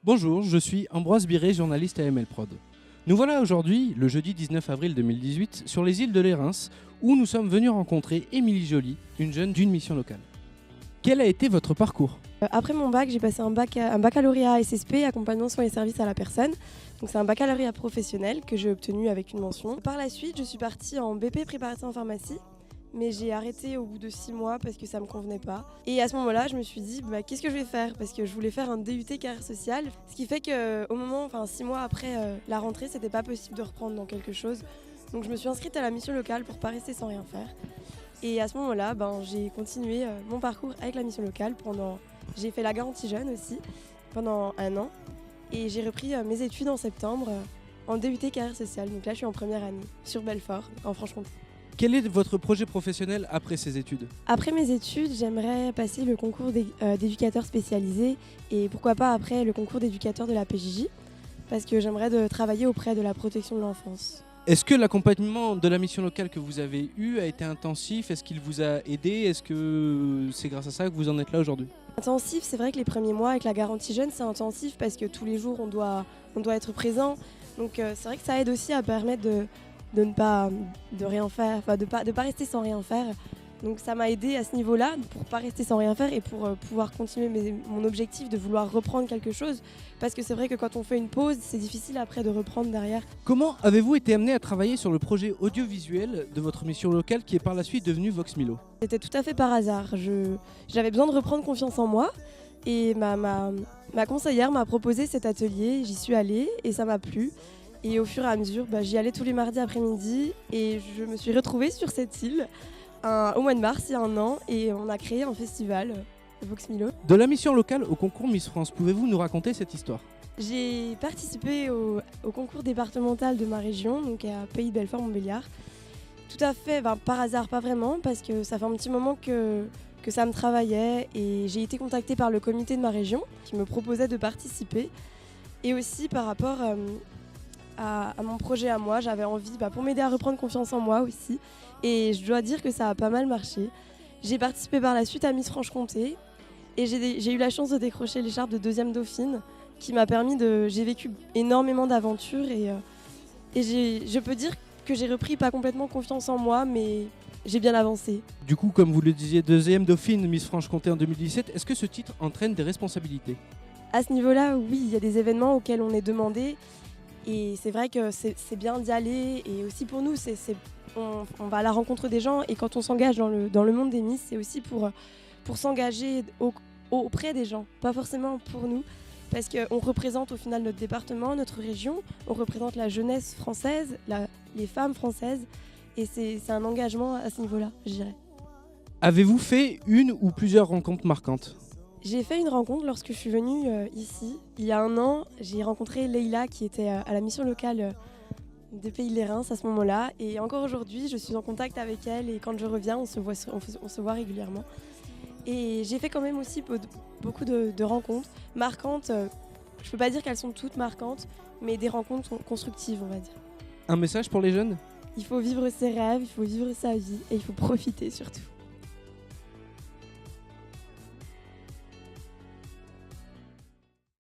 Bonjour, je suis Ambroise Biré, journaliste à ML Prod. Nous voilà aujourd'hui, le jeudi 19 avril 2018, sur les îles de Lérins, où nous sommes venus rencontrer Émilie Joly, une jeune d'une mission locale. Quel a été votre parcours ? Après mon bac, j'ai passé un baccalauréat SSP, accompagnement soins et services à la personne. Donc c'est un baccalauréat professionnel que j'ai obtenu avec une mention. Par la suite, je suis partie en BP préparation en pharmacie, mais j'ai arrêté au bout de 6 mois parce que ça me convenait pas. Et à ce moment-là, je me suis dit, qu'est-ce que je vais faire ? Parce que je voulais faire un DUT carrière sociale, ce qui fait qu'au moment, 6 mois après la rentrée, c'était pas possible de reprendre dans quelque chose. Donc je me suis inscrite à la mission locale pour pas rester sans rien faire. Et à ce moment-là, j'ai continué mon parcours avec la mission locale j'ai fait la garantie jeune aussi pendant 1 an. Et j'ai repris mes études en septembre en DUT carrière sociale. Donc là, je suis en première année sur Belfort, en Franche-Comté. Quel est votre projet professionnel après ces études ? Après mes études, j'aimerais passer le concours d'éducateur spécialisé et pourquoi pas après le concours d'éducateur de la PJJ parce que j'aimerais travailler auprès de la protection de l'enfance. Est-ce que l'accompagnement de la mission locale que vous avez eu a été intensif ? Est-ce qu'il vous a aidé ? Est-ce que c'est grâce à ça que vous en êtes là aujourd'hui ? Intensif, c'est vrai que les premiers mois avec la garantie jeune, c'est intensif parce que tous les jours, on doit être présent. Donc c'est vrai que ça aide aussi à permettre de ne pas de rien faire, de pas rester sans rien faire. Donc ça m'a aidé à ce niveau-là pour pas rester sans rien faire et pour pouvoir continuer mon objectif de vouloir reprendre quelque chose. Parce que c'est vrai que quand on fait une pause, c'est difficile après de reprendre derrière. Comment avez-vous été amené à travailler sur le projet audiovisuel de votre mission locale qui est par la suite devenu Vox Milo ? C'était tout à fait par hasard. J'avais besoin de reprendre confiance en moi et ma conseillère m'a proposé cet atelier. J'y suis allée et ça m'a plu. Et au fur et à mesure, j'y allais tous les mardis après-midi et je me suis retrouvée sur cette île au mois de mars, il y a 1 an, et on a créé un festival, Vox Milo. De la mission locale au concours Miss France, pouvez-vous nous raconter cette histoire ? J'ai participé au concours départemental de ma région, donc à Pays de Belfort-Montbéliard. Tout à fait, par hasard, pas vraiment, parce que ça fait un petit moment que ça me travaillait et j'ai été contactée par le comité de ma région qui me proposait de participer. Et aussi par rapport à mon projet à moi, j'avais envie, pour m'aider à reprendre confiance en moi aussi. Et je dois dire que ça a pas mal marché. J'ai participé par la suite à Miss Franche-Comté et j'ai eu la chance de décrocher l'écharpe de 2e dauphine qui m'a permis j'ai vécu énormément d'aventures et je peux dire que j'ai repris pas complètement confiance en moi, mais j'ai bien avancé. Du coup, comme vous le disiez, 2e dauphine Miss Franche-Comté en 2017, est-ce que ce titre entraîne des responsabilités ? À ce niveau-là, oui, il y a des événements auxquels on est demandé et c'est vrai que c'est bien d'y aller et aussi pour nous, on va à la rencontre des gens et quand on s'engage dans le monde des Miss, c'est aussi pour s'engager auprès des gens, pas forcément pour nous, parce qu'on représente au final notre département, notre région, on représente la jeunesse française, les femmes françaises, et c'est un engagement à ce niveau-là, je dirais. Avez-vous fait une ou plusieurs rencontres marquantes ? J'ai fait une rencontre lorsque je suis venue ici, il y a 1 an, j'ai rencontré Leïla qui était à la mission locale des Pays de Lérins à ce moment-là, et encore aujourd'hui je suis en contact avec elle et quand je reviens on se voit régulièrement. Et j'ai fait quand même aussi beaucoup de rencontres marquantes, je peux pas dire qu'elles sont toutes marquantes, mais des rencontres constructives on va dire. Un message pour les jeunes ? Il faut vivre ses rêves, il faut vivre sa vie et il faut profiter surtout.